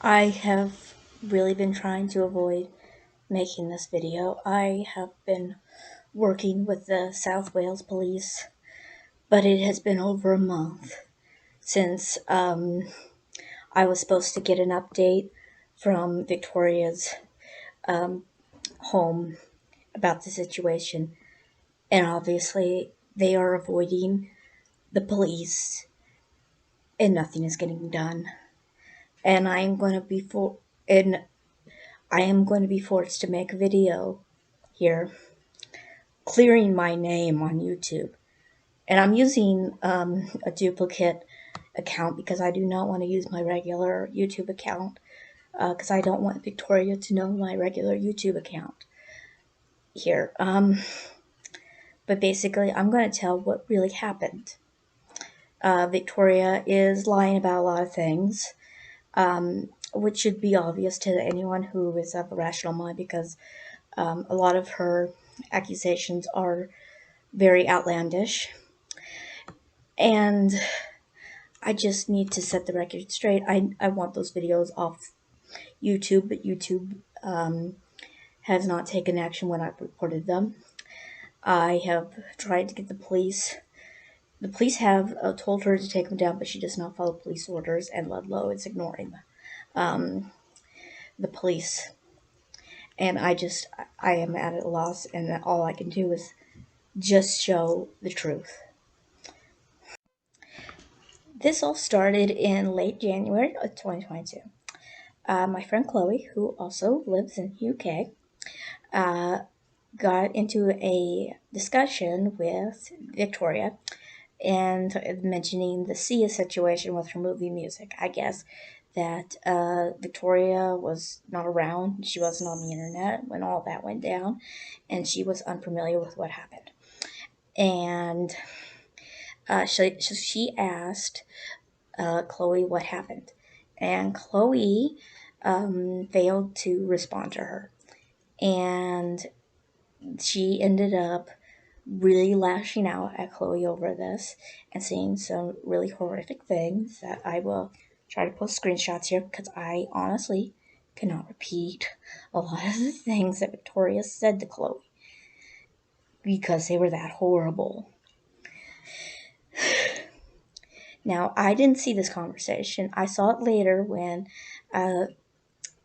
I have really been trying to avoid making this video. I have been working with the South Wales Police, but it has been over a month since I was supposed to get an update from Victoria's home about the situation, and obviously they are avoiding the police and nothing is getting done. And I am going to be forced to make a video here clearing my name on YouTube. And I'm using a duplicate account because I do not want to use my regular YouTube account because I don't want Victoria to know my regular YouTube account here. But basically, I'm going to tell what really happened. Victoria is lying about a lot of things, which should be obvious to anyone who is of a rational mind because a lot of her accusations are very outlandish. And I just need to set the record straight. I want those videos off YouTube, but YouTube has not taken action when I've reported them. I have tried to get the police. The police have told her to take them down, but she does not follow police orders, and Ludlow is ignoring the police. And I am at a loss, and all I can do is just show the truth. This all started in late January of 2022. My friend Chloe, who also lives in the UK, got into a discussion with Victoria and mentioning the Sia situation with her movie music. I guess that Victoria was not around. She wasn't on the internet when all that went down, and she was unfamiliar with what happened. And she asked Chloe what happened, and Chloe failed to respond to her, and she ended up really lashing out at Chloe over this and saying some really horrific things that I will try to post screenshots here because I honestly cannot repeat a lot of the things that Victoria said to Chloe because they were that horrible. Now, I didn't see this conversation. I saw it later when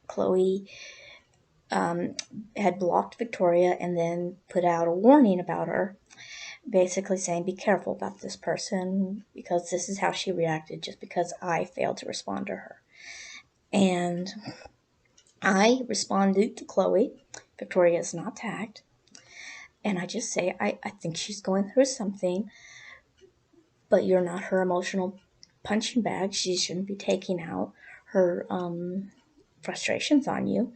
Chloe had blocked Victoria and then put out a warning about her, basically saying, be careful about this person because this is how she reacted just because I failed to respond to her. And I responded to Chloe. Victoria is not tagged. And I just say, I think she's going through something, but you're not her emotional punching bag. She shouldn't be taking out her frustrations on you.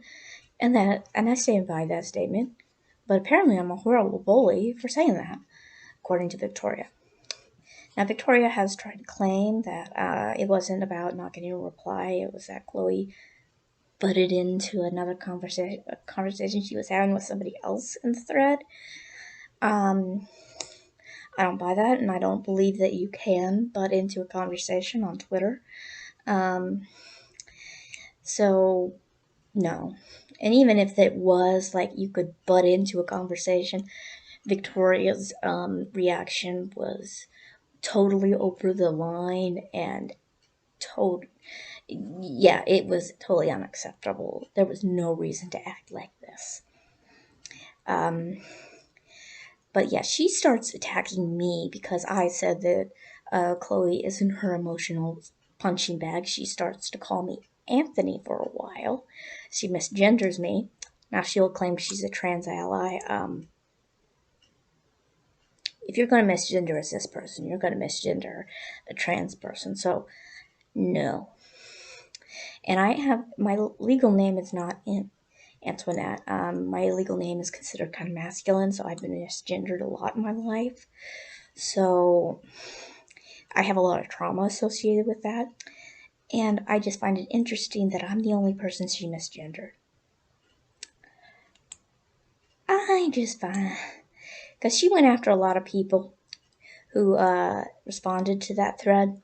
And I stand by that statement. But apparently I'm a horrible bully for saying that, according to Victoria. Now, Victoria has tried to claim that it wasn't about not getting a reply. It was that Chloe butted into another conversation she was having with somebody else in the thread. I don't buy that, and I don't believe that you can butt into a conversation on Twitter. So, no. And even if it was, like, you could butt into a conversation, Victoria's reaction was totally over the line and it was totally unacceptable. There was no reason to act like this. But yeah, she starts attacking me because I said that Chloe isn't her emotional punching bag. She starts to call me Anthony for a while. She misgenders me. Now she'll claim she's a trans ally. If you're going to misgender a cis person, you're going to misgender a trans person. So, no. And my legal name is not Antoinette. My legal name is considered kind of masculine, so I've been misgendered a lot in my life. So I have a lot of trauma associated with that. And I just find it interesting that I'm the only person she misgendered. I just find, because she went after a lot of people who responded to that thread,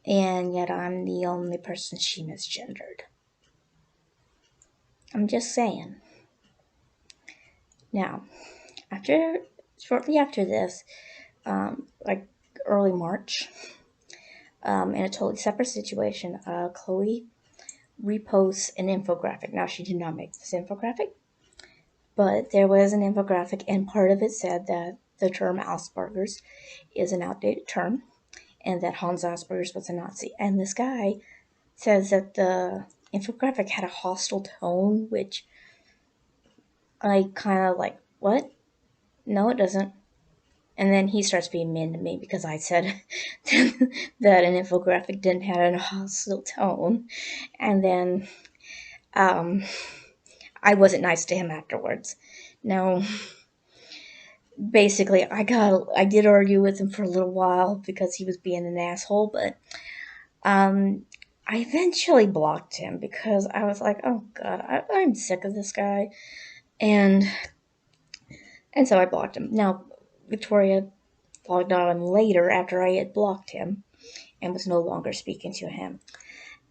and yet I'm the only person she misgendered. I'm just saying. Now, shortly after this, like early March, in a totally separate situation, Chloe reposts an infographic. Now, she did not make this infographic, but there was an infographic, and part of it said that the term Asperger's is an outdated term, and that Hans Asperger's was a Nazi. And this guy says that the infographic had a hostile tone, which I kind of like, what? No, it doesn't. And then he starts being mean to me because I said that an infographic didn't have a hostile tone. And then I wasn't nice to him afterwards. Now, basically, I did argue with him for a little while because he was being an asshole, but I eventually blocked him because I was like, oh god, I'm sick of this guy. And so I blocked him. Now, Victoria logged on later after I had blocked him and was no longer speaking to him.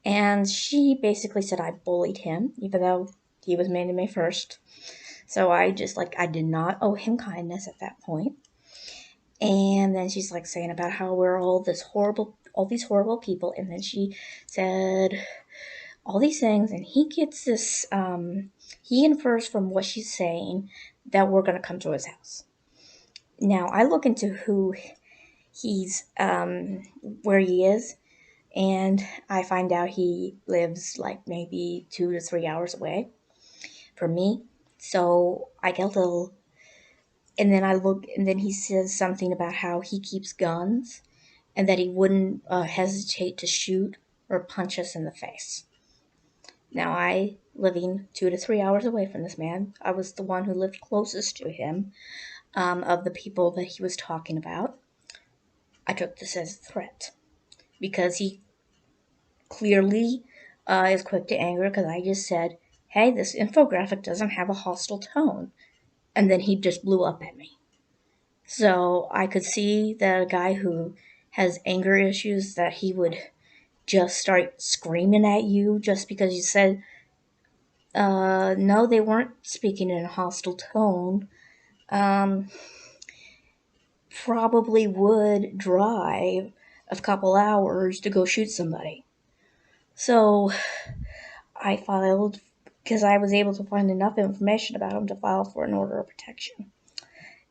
And she basically said I bullied him, even though he was mean to me first. So I did not owe him kindness at that point. And then she's like saying about how we're all these horrible people. And then she said all these things, and he gets this, he infers from what she's saying that we're going to come to his house. Now, I look into who he's, where he is, and I find out he lives like maybe 2 to 3 hours away from me. So I get a little, and then I look, and then he says something about how he keeps guns and that he wouldn't hesitate to shoot or punch us in the face. Now, I, living 2 to 3 hours away from this man, I was the one who lived closest to him, of the people that he was talking about. I took this as a threat because he clearly is quick to anger because I just said, hey, this infographic doesn't have a hostile tone. And then he just blew up at me. So I could see that a guy who has anger issues, that he would just start screaming at you just because you said, no, they weren't speaking in a hostile tone. Probably would drive a couple hours to go shoot somebody. So I filed, because I was able to find enough information about him to file for an order of protection.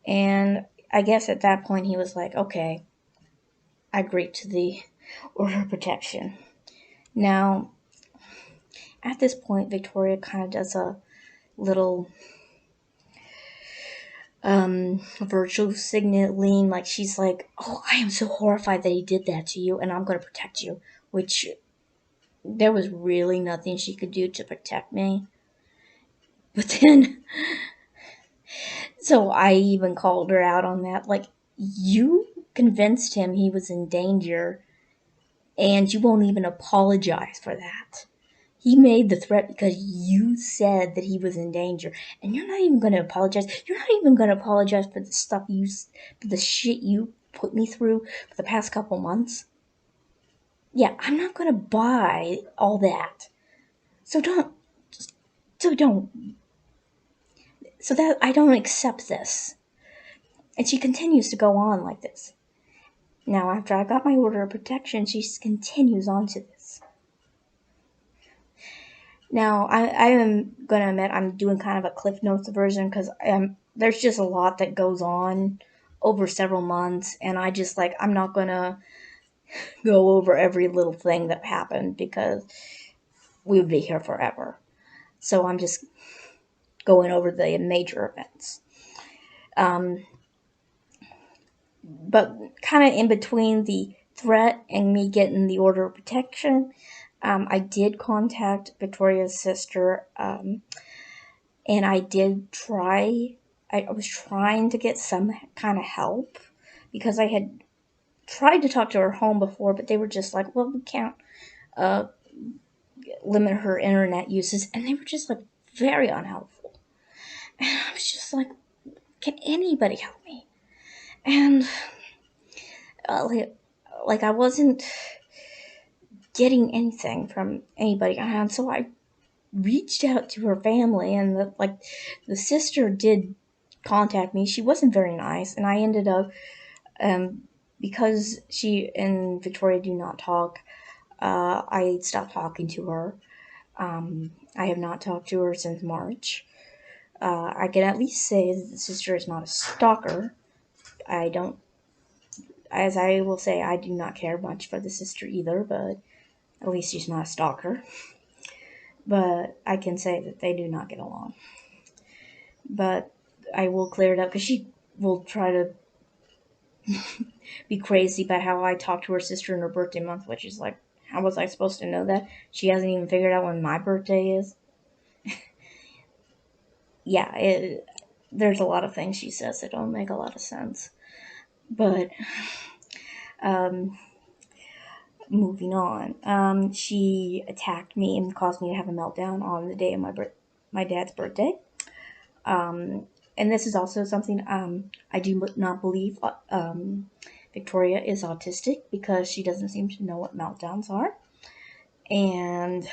And I guess at that point he was like, okay, I agreed to the order of protection. Now, at this point, Victoria kind of does a little virtual signaling, like she's like, oh, I am so horrified that he did that to you, and I'm going to protect you, which there was really nothing she could do to protect me. But then, so I even called her out on that, like, you convinced him he was in danger, and you won't even apologize for that. He made the threat because you said that he was in danger, and you're not even going to apologize. You're not even going to apologize for the shit you put me through for the past couple months. Yeah, I'm not going to buy all that. So don't. So that I don't accept this. And she continues to go on like this. Now, after I got my order of protection, she continues on to this. Now, I am going to admit I'm doing kind of a Cliff Notes version because there's just a lot that goes on over several months, and I'm not going to go over every little thing that happened because we would be here forever. So I'm just going over the major events. But kind of in between the threat and me getting the order of protection, I did contact Victoria's sister, and I was trying to get some kind of help because I had tried to talk to her home before, but they were just like, well, we can't limit her internet uses, and they were just like very unhelpful. And I was just like, can anybody help me? And like I wasn't getting anything from anybody, and so I reached out to her family, and the sister did contact me. She wasn't very nice, and I ended up, because she and Victoria do not talk, I stopped talking to her. I have not talked to her since March. I can at least say that the sister is not a stalker. I don't, as I will say, I do not care much for the sister either, but at least she's not a stalker. But I can say that they do not get along. But I will clear it up because she will try to be crazy about how I talk to her sister in her birthday month, which is like, how was I supposed to know that? She hasn't even figured out when my birthday is. Yeah, there's a lot of things she says that don't make a lot of sense. But moving on, she attacked me and caused me to have a meltdown on the day of my dad's birthday. And this is also something I do not believe Victoria is autistic, because she doesn't seem to know what meltdowns are. And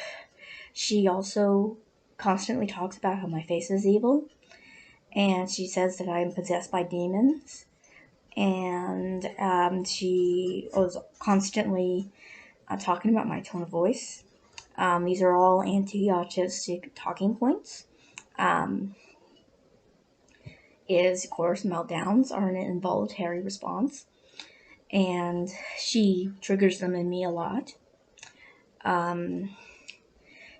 she also constantly talks about how my face is evil. And she says that I am possessed by demons. And she was constantly talking about my tone of voice. These are all anti-autistic talking points. Of course, meltdowns are an involuntary response, and she triggers them in me a lot.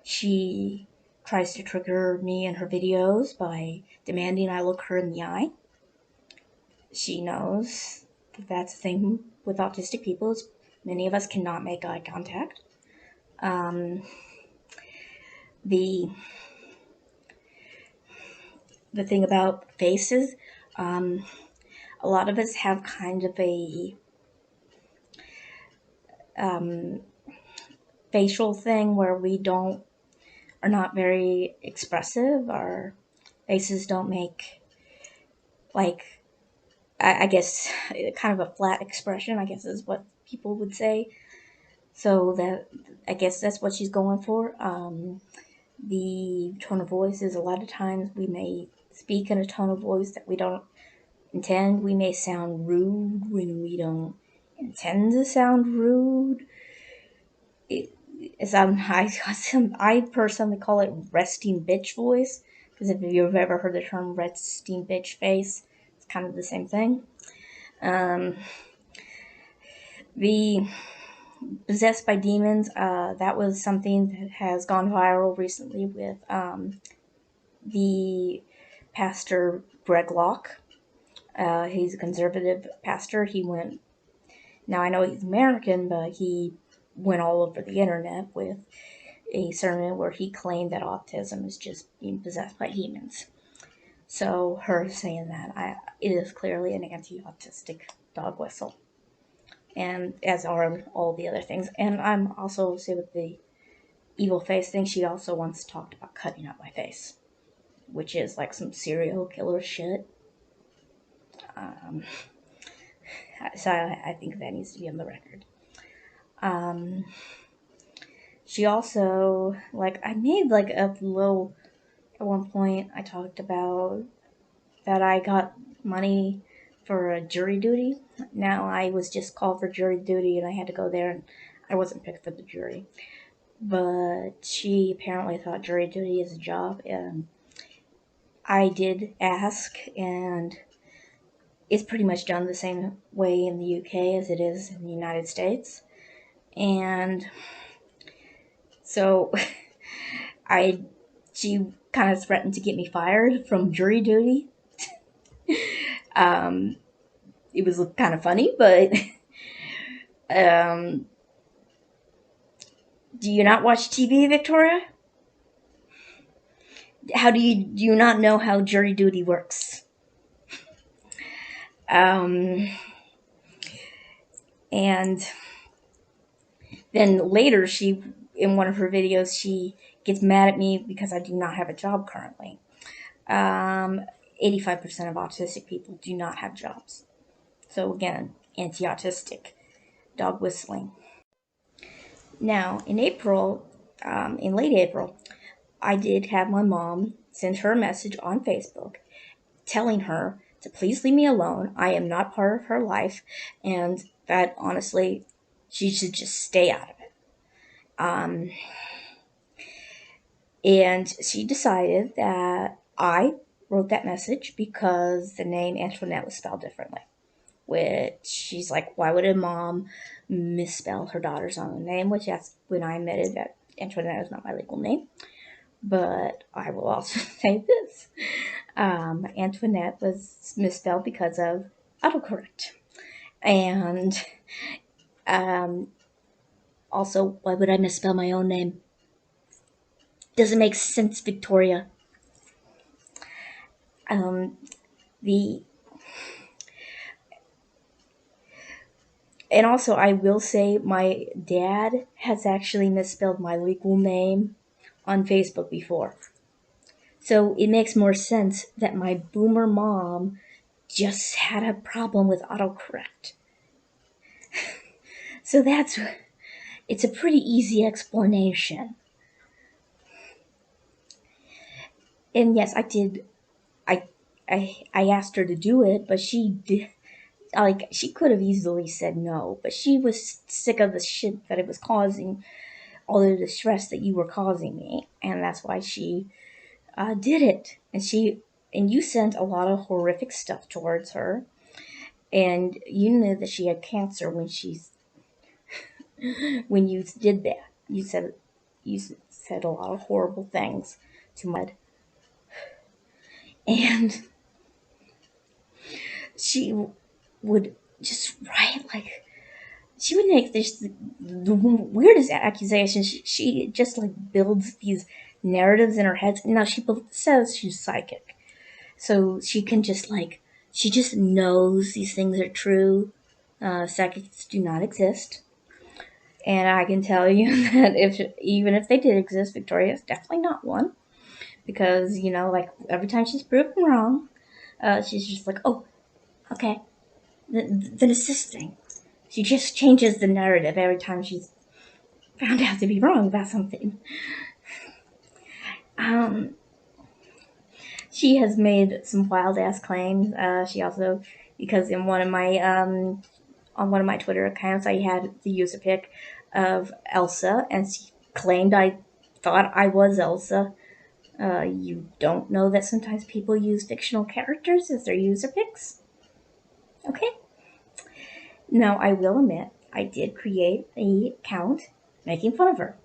She tries to trigger me in her videos by demanding I look her in the eye. She knows that that's a thing with autistic people, is many of us cannot make eye contact. The thing about faces, a lot of us have kind of a facial thing where we are not very expressive. Our faces don't make, like, I guess, kind of a flat expression, I guess is what people would say. So that, I guess that's what she's going for. The tone of voice is, a lot of times we may speak in a tone of voice that we don't intend. We may sound rude when we don't intend to sound rude. I personally call it resting bitch voice, because if you've ever heard the term resting bitch face, it's kind of the same thing. The possessed by demons, that was something that has gone viral recently with the pastor Greg Locke. He's a conservative pastor. Now I know he's American, but he went all over the internet with a sermon where he claimed that autism is just being possessed by demons. So her saying that, it is clearly an anti-autistic dog whistle, and as are all the other things. And I'm also, say, with the evil face thing, she also once talked about cutting up my face, which is like some serial killer shit. So I think that needs to be on the record. She also, I made a little, at one point I talked about that I got money for a jury duty. Now, I was just called for jury duty and I had to go there, and I wasn't picked for the jury. But she apparently thought jury duty is a job, and I did ask, and it's pretty much done the same way in the UK as it is in the United States. And so she kind of threatened to get me fired from jury duty. It was kind of funny, but do you not watch TV, Victoria? Do you not know how jury duty works? And then later, in one of her videos, she gets mad at me because I do not have a job currently. 85% of autistic people do not have jobs. So again, anti-autistic dog whistling. Now, in late April, I did have my mom send her a message on Facebook telling her to please leave me alone. I am not part of her life, and that honestly, she should just stay out of it. And she decided that I wrote that message because the name Antoinette was spelled differently. Which she's like, why would a mom misspell her daughter's own name? Which that's when I admitted that Antoinette is not my legal name. But I will also say this. Antoinette was misspelled because of autocorrect. And also, why would I misspell my own name? Doesn't make sense, Victoria. The And also, I will say my dad has actually misspelled my legal name on Facebook before. So it makes more sense that my boomer mom just had a problem with autocorrect. So it's a pretty easy explanation. And yes, I did. I asked her to do it, but she did. Like, she could have easily said no, but she was sick of the shit that it was causing, all of the stress that you were causing me, and that's why she did it. And you sent a lot of horrific stuff towards her, and you knew that she had cancer when you did that. You said a lot of horrible things to my, and she would just write like, she would make the weirdest accusations. She just like builds these narratives in her head. Now she says she's psychic, so she can just like, she just knows these things are true. Psychics do not exist, and I can tell you that even if they did exist, Victoria is definitely not one, because like every time she's proven wrong, she's just like, oh, okay, then it's this thing. She just changes the narrative every time she's found out to be wrong about something. Um, she has made some wild ass claims. She also, because in one of my on one of my Twitter accounts, I had the user pic of Elsa, and she claimed I thought I was Elsa. You don't know that sometimes people use fictional characters as their user pics? Okay. Now, I will admit, I did create an account making fun of her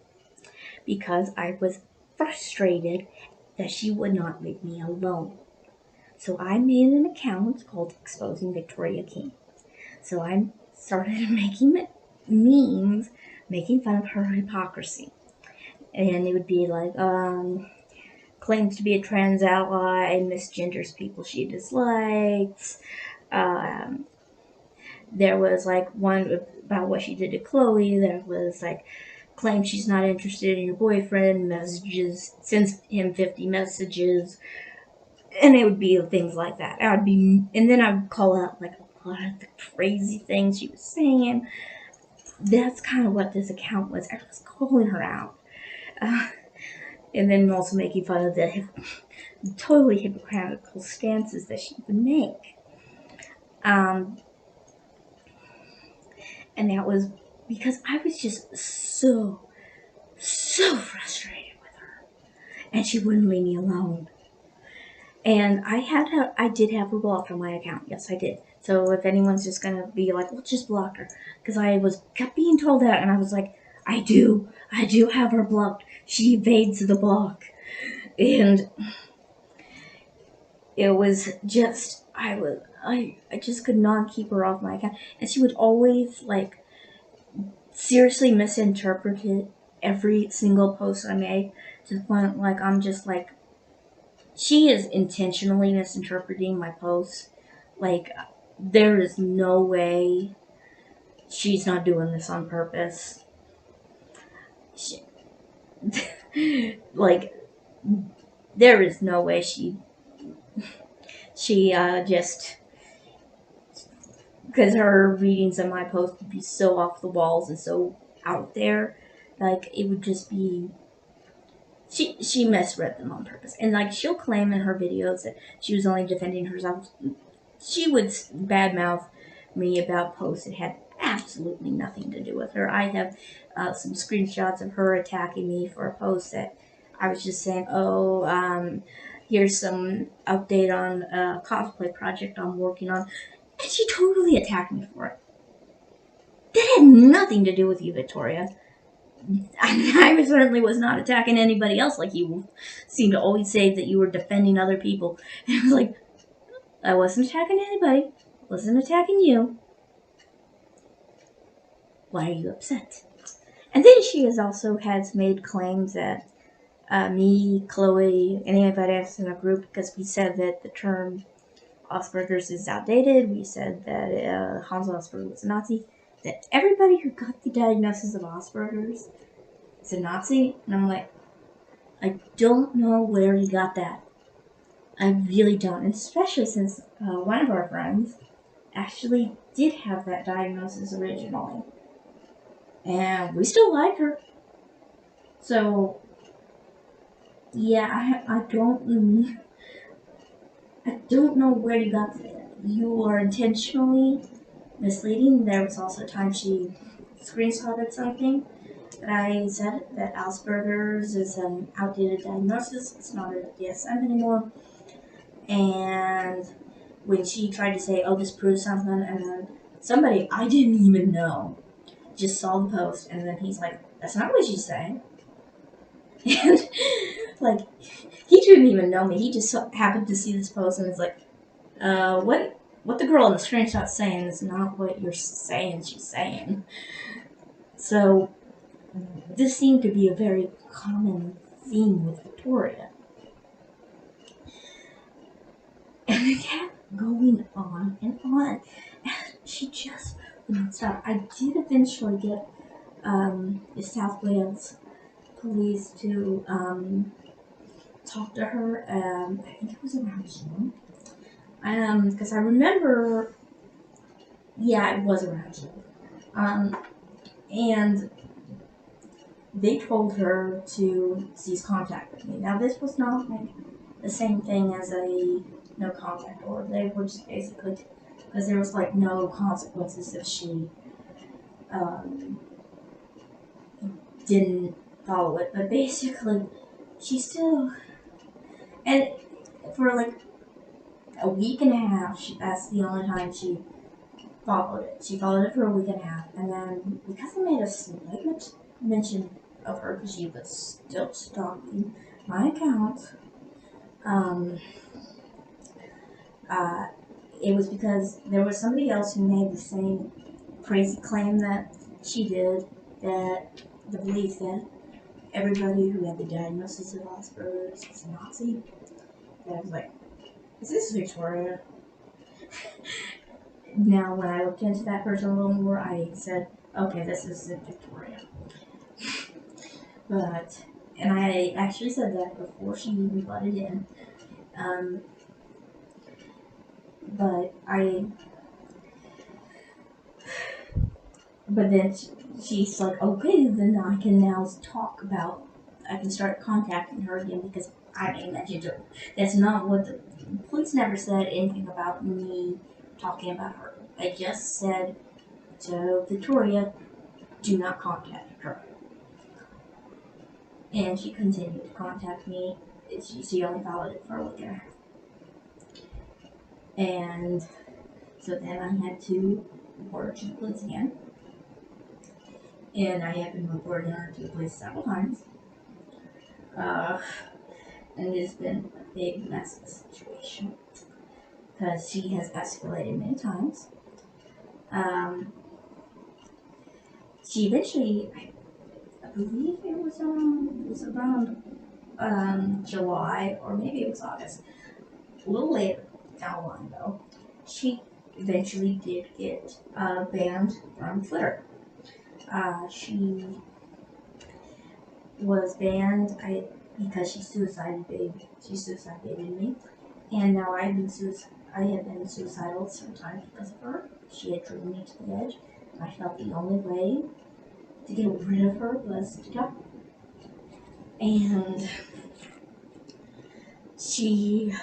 because I was frustrated that she would not leave me alone. So I made an account called Exposing Victoria Keene. So I started making memes making fun of her hypocrisy. And it would be like, claims to be a trans ally and misgenders people she dislikes. There was like one about what she did to Chloe. There was like, claims she's not interested in your boyfriend, sends him 50 messages, and it would be things like that. And then I would call out like a lot of the crazy things she was saying. That's kind of what this account was. I was calling her out, and then also making fun of the totally hypocritical stances that she would make. And that was because I was just so frustrated with her, and she wouldn't leave me alone. And I did have her blocked on my account. Yes, I did. So if anyone's just gonna be like, well, just block her, because I kept being told that, and I was like, I do have her blocked. She evades the block, and it was just I just could not keep her off my account, and she would always like seriously misinterpret every single post I made, to the point like I'm just like, she is intentionally misinterpreting my posts. Like, there is no way she's not doing this on purpose. Like, there is no way she just, because her readings of my posts would be so off the walls and so out there, like, it would just be, she misread them on purpose. And like she'll claim in her videos that she was only defending herself. She would badmouth me about posts that had absolutely nothing to do with her. I have some screenshots of her attacking me for a post that I was just saying, here's some update on a cosplay project I'm working on. And she totally attacked me for it. That had nothing to do with you, Victoria. I certainly was not attacking anybody else like you seem to always say that you were defending other people. And I was like, I wasn't attacking anybody. Wasn't attacking you. Why are you upset? And then she has made claims that me, Chloe, anybody else in the group, because we said that the term Asperger's is outdated. We said that Hans Asperger was a Nazi. That everybody who got the diagnosis of Asperger's is a Nazi. And I'm like, I don't know where you got that. I really don't. And especially since one of our friends actually did have that diagnosis originally. And we still like her. So, yeah, I don't know where you got that. You are intentionally misleading. There was also a time she screenshotted something that I said that Asperger's is an outdated diagnosis. It's not a DSM anymore. And when she tried to say, oh, this proves something, and then somebody I didn't even know just saw the post, and then he's like, that's not what she's saying. And, like, he didn't even know me. He just happened to see this post, and was like, what the girl in the screenshot's saying is not what you're saying she's saying. So, this seemed to be a very common theme with Victoria. And it kept going on and on. And she just would not stop. I did eventually get the South Wales police to talk to her. I think it was around June. Because I remember, yeah, it was around June. And they told her to cease contact with me. Now, this was not like the same thing as a no contact order. They were just basically, because there was like no consequences if she didn't follow it. But basically, she still, and for like a week and a half, that's the only time she followed it. She followed it for a week and a half, and then because I made a slight mention of her because she was still stalking my account, it was because there was somebody else who made the same crazy claim that she did, that the belief that everybody who had the diagnosis of Asperger's was a Nazi. And I was like, is this Victoria? Now, when I looked into that person a little more, I said, okay, this is Victoria. And I actually said that before she even butted in. But then she's like, okay, then I can now I can start contacting her again because I made mention to her. That's not what the police never said anything about me talking about her. I just said to Victoria, do not contact her. And she continued to contact me. She only followed it for a week and a half. And so then I had to report to the police again. And I have been reporting her to the police several times. And it has been a big mess of a situation. Because she has escalated many times. She eventually, I believe it was around July, or maybe it was August, a little later down the line though, she eventually did get banned from Twitter. She was banned because she suicide baited me, and now I have been suicidal sometimes because of her. She had driven me to the edge, and I felt the only way to get rid of her was to kill her. And she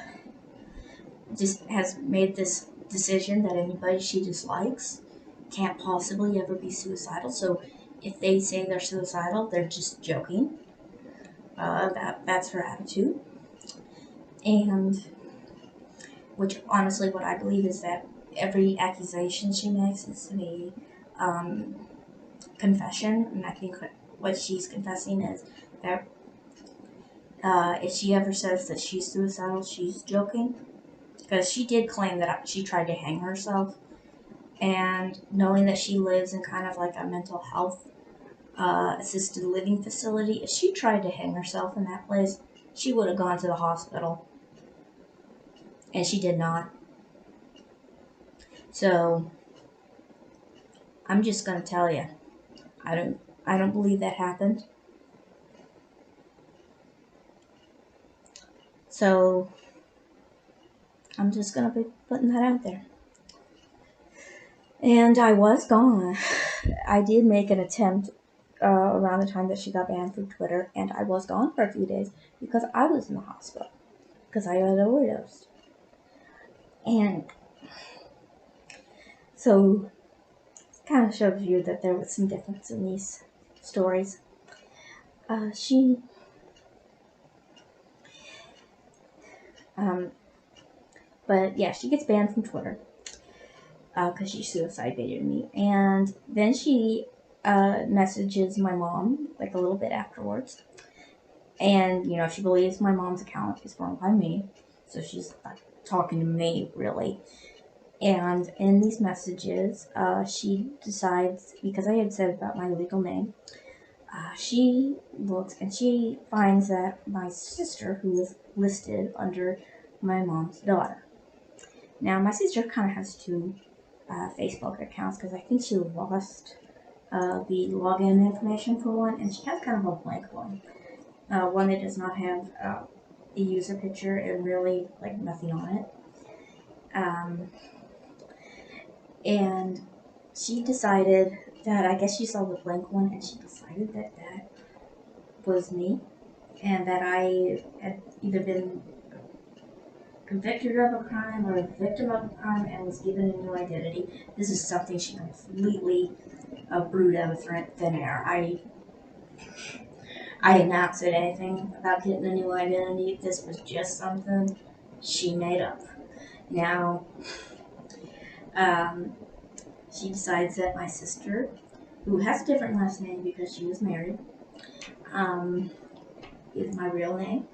just has made this decision that anybody she dislikes can't possibly ever be suicidal. So if they say they're suicidal, they're just joking. That's her attitude. And which honestly, what I believe is that every accusation she makes is a confession, and I think what she's confessing is that if she ever says that she's suicidal, she's joking, because she did claim that she tried to hang herself. And knowing that she lives in kind of like a mental health assisted living facility, if she tried to hang herself in that place, she would have gone to the hospital. And she did not. So I'm just gonna tell you, I don't believe that happened. So I'm just gonna be putting that out there. And I was gone. I did make an attempt around the time that she got banned from Twitter, and I was gone for a few days because I was in the hospital because I got overdosed. And so it kind of shows you that there was some difference in these stories. But yeah, she gets banned from Twitter because she suicide baited me. And then she messages my mom like a little bit afterwards. And, you know, she believes my mom's account is run by me. So she's talking to me, really. And in these messages, she decides, because I had said about my legal name, she looks and she finds that my sister, who is listed under my mom's daughter. Now, my sister kind of has two Facebook accounts because I think she lost the login information for one, and she has kind of a blank one. One that does not have a user picture and really like nothing on it. And she decided that, I guess she saw the blank one, and she decided that that was me, and that I had either been convicted of a crime or a victim of a crime and was given a new identity. This is something she completely brewed out of thin air. I had not said anything about getting a new identity. This was just something she made up. Now, she decides that my sister, who has a different last name because she was married, is my real name.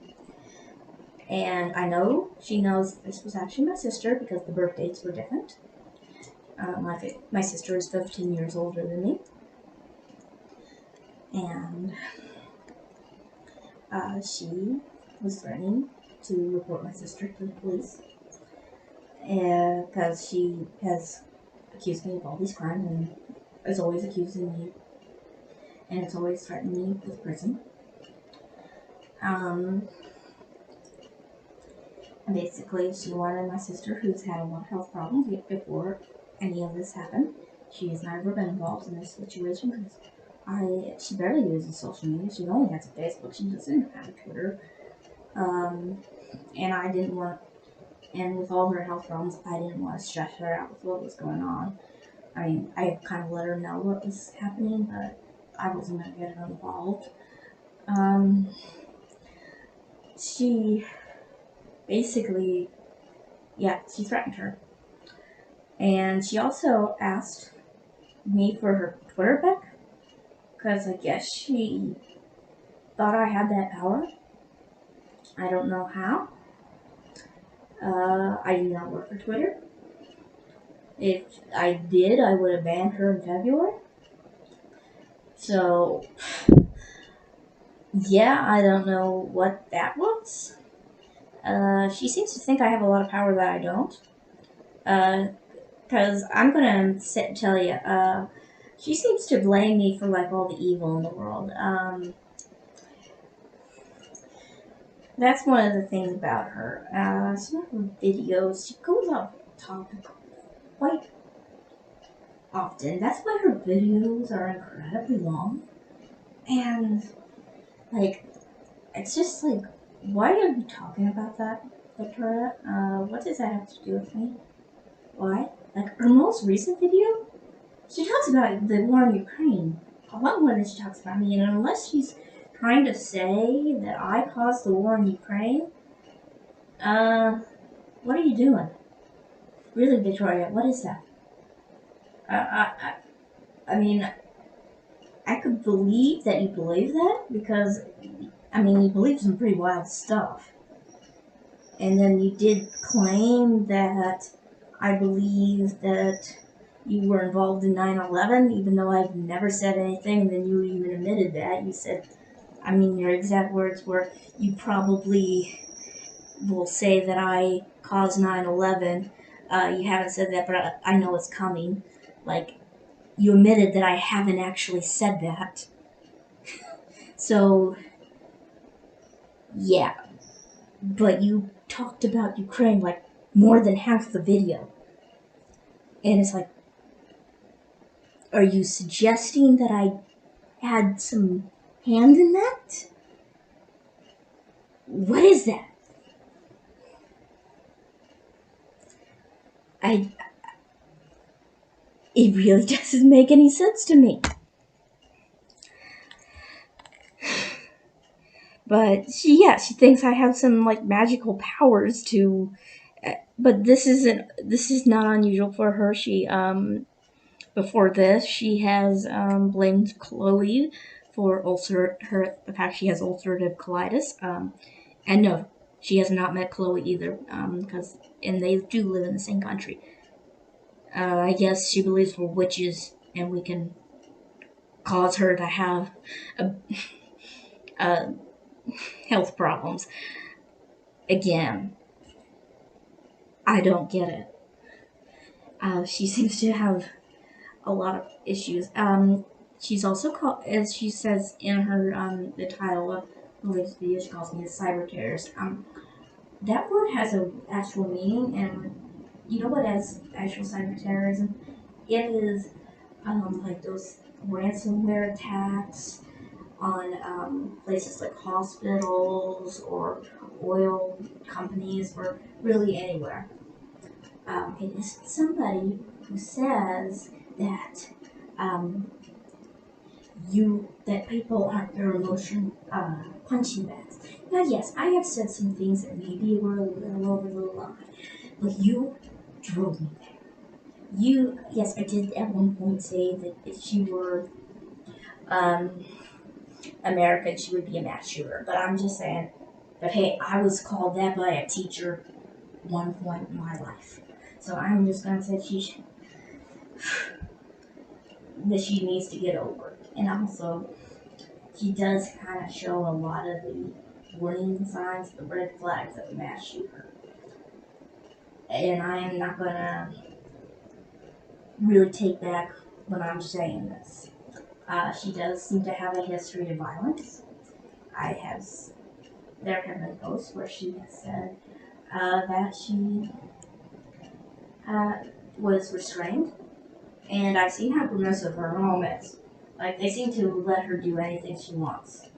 And I know she knows this was actually my sister because the birth dates were different. My sister is 15 years older than me. And she was threatening to report my sister to the police because she has accused me of all these crimes and is always accusing me and it's always threatening me with prison. Basically, she wanted my sister, who's had a lot of health problems before any of this happened. She has never been involved in this situation because she barely uses social media. She only has a Facebook. She doesn't have a Twitter. And I didn't want, and with all her health problems, I didn't want to stress her out with what was going on. I mean, I kind of let her know what was happening, but I wasn't going to get her involved. She basically, she threatened her. And she also asked me for her Twitter back, because I guess she thought I had that power. I don't know how. I do not work for Twitter. If I did, I would have banned her in February. So, yeah, I don't know what that was. She seems to think I have a lot of power that I don't. Because I'm gonna sit and tell you, she seems to blame me for like all the evil in the world. That's one of the things about her. Some of her videos, she goes off topic quite often. That's why her videos are incredibly long. And, like, it's just like, why are you talking about that, Victoria? What does that have to do with me? Why? Like, her most recent video, she talks about the war in Ukraine a lot more than she talks about me, and unless she's trying to say that I caused the war in Ukraine, what are you doing? Really, Victoria, what is that? I mean, I could believe that you believe that because, I mean, you believe some pretty wild stuff. And then you did claim that I believe that you were involved in 9/11, even though I've never said anything. And then you even admitted that. You said, I mean, your exact words were, you probably will say that I caused 9/11. You haven't said that, but I know it's coming. Like, you admitted that I haven't actually said that. So, yeah. But you talked about Ukraine like more than half the video. And it's like, are you suggesting that I had some hand in that? What is that? I. It really doesn't make any sense to me. But she thinks I have some like magical powers to. But this is not unusual for her. She before this she has blamed Chloe for the fact she has ulcerative colitis. And no, she has not met Chloe either, and they do live in the same country. I guess she believes we're witches and we can cause her to have a, a health problems. Again, I don't get it. She seems to have a lot of issues. She's also called, as she says in her the title of the latest video, she calls me a cyber terrorist. That word has an actual meaning, and you know what is actual cyber terrorism? It is like those ransomware attacks on places like hospitals or oil companies or really anywhere. It is somebody who says that um, that people aren't their emotion punching bags. Now, yes, I have said some things that maybe were a little over the line, but you drove me there. Yes, I did at one point say that if she were um, American, she would be a mass shooter. But I'm just saying that, hey, I was called that by a teacher one point in my life. So I'm just going to say that she needs to get over it. And also, she does kind of show a lot of the warning signs, the red flags of a mass shooter. And I am not going to really take back when I'm saying this. She does seem to have a history of violence. There have been posts where she has said that she was restrained, and I've seen how progressive her home is. Like, they seem to let her do anything she wants.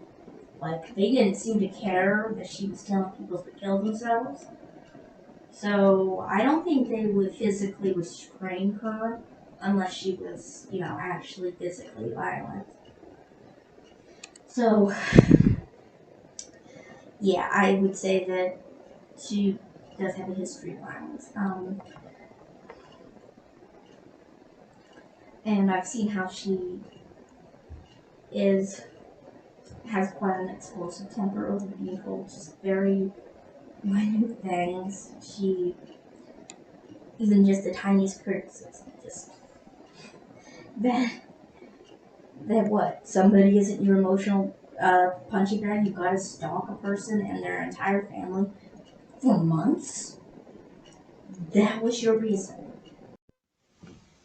Like, they didn't seem to care that she was telling people to kill themselves. So, I don't think they would physically restrain her unless she was, actually physically violent. So, yeah, I would say that she does have a history of violence. And I've seen how she has quite an explosive temper over being told just very minute things. Even just the tiniest criticism, just that what somebody isn't your emotional punching bag. You've got to stalk a person and their entire family for months. That was your reason.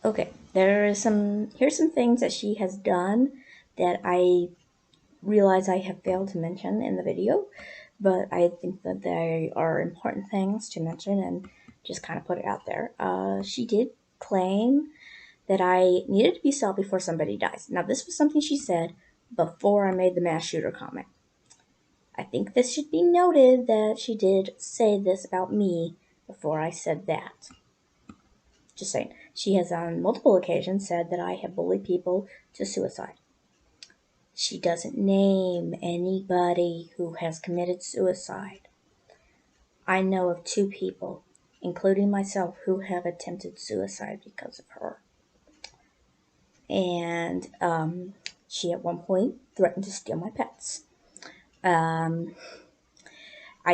Okay, here's some things that she has done that I realize I have failed to mention in the video, but I think that they are important things to mention and just kind of put it out there. She did claim that I needed to be stopped before somebody dies. Now, this was something she said before I made the mass shooter comment. I think this should be noted that she did say this about me before I said that. Just saying. She has on multiple occasions said that I have bullied people to suicide. She doesn't name anybody who has committed suicide. I know of 2 people, including myself, who have attempted suicide because of her. And she at one point threatened to steal my pets. I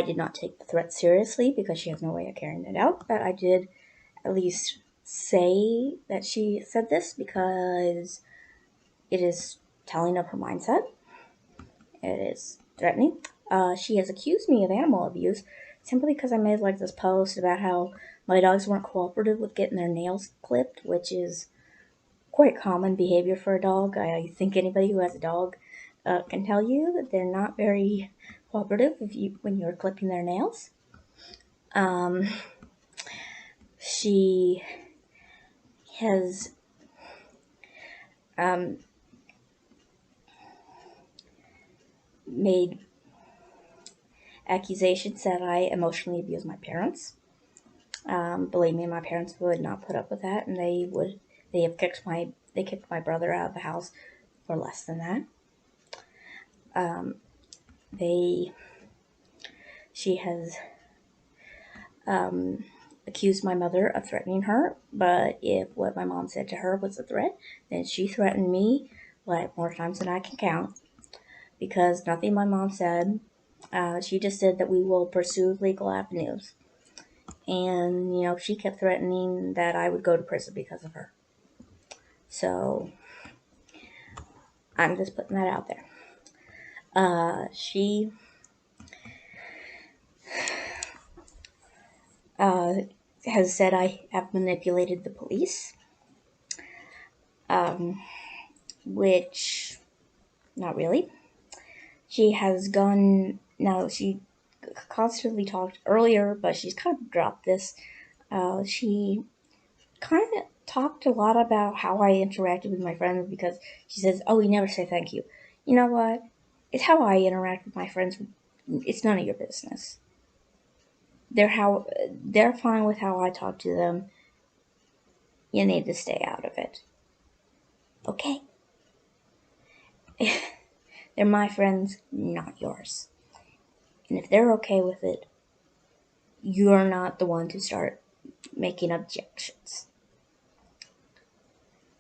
did not take the threat seriously because she has no way of carrying it out, but I did at least say that she said this because it is telling of her mindset. It is threatening. She has accused me of animal abuse simply because I made like this post about how my dogs weren't cooperative with getting their nails clipped, which is quite common behavior for a dog. I think anybody who has a dog can tell you that they're not very cooperative when you're clipping their nails. She has made accusations that I emotionally abuse my parents. Believe me, my parents would not put up with that, and they kicked my brother out of the house for less than that. She has accused my mother of threatening her, but if what my mom said to her was a threat, then she threatened me like more times than I can count, because nothing my mom said. She just said that we will pursue legal avenues. And, she kept threatening that I would go to prison because of her. So, I'm just putting that out there. She has said I have manipulated the police, which, not really. She has gone, now she constantly talked earlier, but she's kind of dropped this. She kind of talked a lot about how I interacted with my friends because she says, "Oh, you never say thank you." You know what? It's how I interact with my friends. It's none of your business. They're fine with how I talk to them. You need to stay out of it. Okay? They're my friends, not yours. And if they're okay with it, you're not the one to start making objections.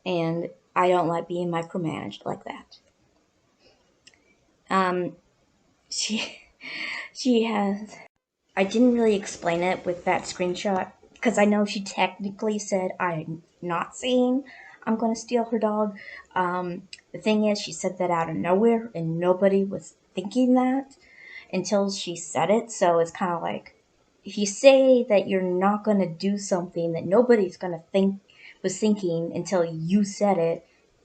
And I don't like being micromanaged like that. She has. I didn't really explain it with that screenshot because I know she technically said I'm not saying I'm going to steal her dog. The thing is, she said that out of nowhere and nobody was thinking that until she said it. So it's kind of like, if you say that you're not going to do something that nobody's going to was thinking until you said it,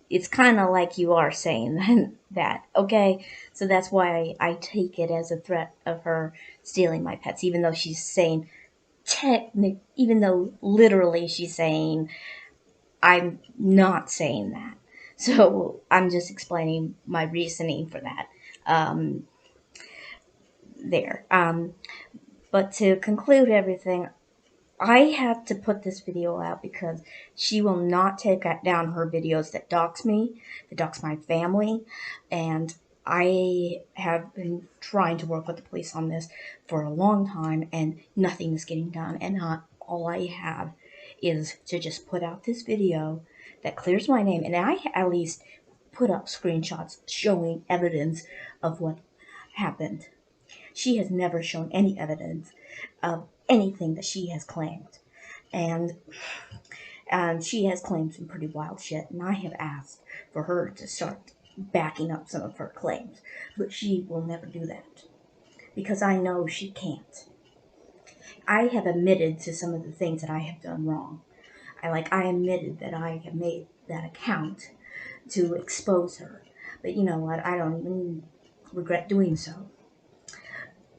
it's kind of like you are saying that, okay? So that's why I take it as a threat of her stealing my pets, even though she's saying, even though literally she's saying, I'm not saying that. So I'm just explaining my reasoning for that there. But to conclude everything, I had to put this video out because she will not take down her videos that dox me, that dox my family, and I have been trying to work with the police on this for a long time, and nothing is getting done, and all I have is to just put out this video that clears my name, and I at least put up screenshots showing evidence of what happened. She has never shown any evidence of anything that she has claimed. And she has claimed some pretty wild shit, and I have asked for her to start backing up some of her claims. But she will never do that, because I know she can't. I have admitted to some of the things that I have done wrong. I admitted that I have made that account to expose her. But you know what? I don't even regret doing so.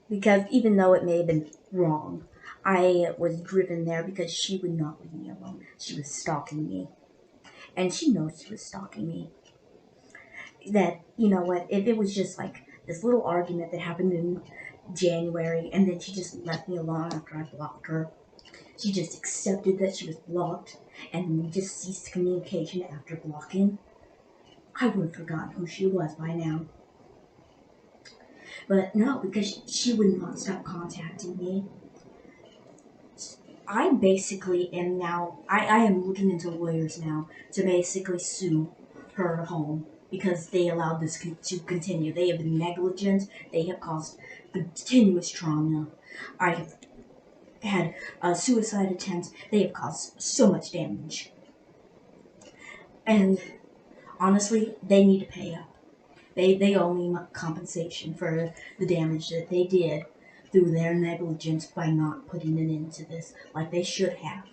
Because even though it may have been wrong, I was driven there because she would not leave me alone. She was stalking me. And she knows she was stalking me. That, you know what, if it was just like this little argument that happened in January, and then she just left me alone after I blocked her. She just accepted that she was blocked, and we just ceased communication after blocking. I would have forgotten who she was by now. But no, because she would not stop contacting me. I basically am now, I am looking into lawyers now to basically sue her home because they allowed this to continue. They have been negligent. They have caused continuous trauma. I have had suicide attempts. They have caused so much damage. And honestly, they need to pay up. They owe me compensation for the damage that they did through their negligence by not putting an end to this like they should have.